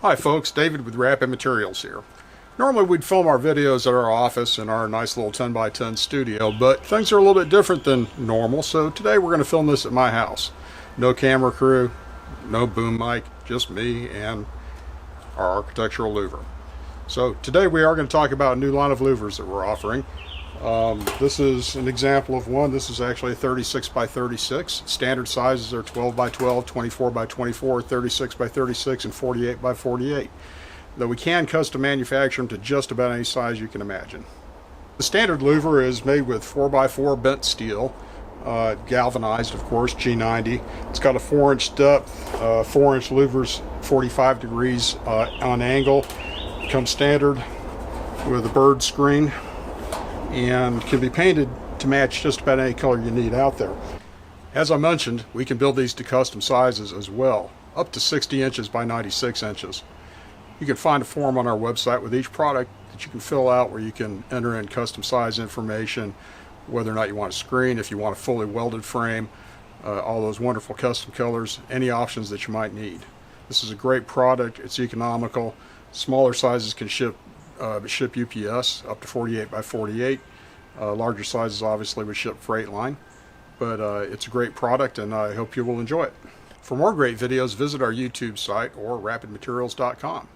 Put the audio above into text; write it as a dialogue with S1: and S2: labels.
S1: Hi folks, David with RapidMaterials here. Normally we'd film our videos at our office in our nice little 10 by 10 studio, but things are a little bit different than normal, so today we're going to film this at my house. No camera crew, no boom mic, just me and our architectural louver. So today we are going to talk about a new line of louvers that we're offering. This is an example of one. This is actually a 36 by 36. Standard sizes are 12 by 12, 24 by 24, 36 by 36, and 48 by 48. Though we can custom manufacture them to just about any size you can imagine. The standard louver is made with 4x4 bent steel, galvanized, of course, G90. It's got a 4-inch depth, 4-inch louvers, 45 degrees on angle. Comes standard with a bird screen, and can be painted to match just about any color you need out there. As I mentioned, we can build these to custom sizes as well, up to 60 inches by 96 inches. You can find a form on our website with each product that you can fill out where you can enter in custom size information, whether or not you want a screen, if you want a fully welded frame, all those wonderful custom colors, any options that you might need. This is a great product. It's economical. Smaller sizes can ship UPS up to 48 by 48. Larger sizes obviously would ship freight line, but it's a great product and I hope you will enjoy it. For more great videos, visit our YouTube site or rapidmaterials.com.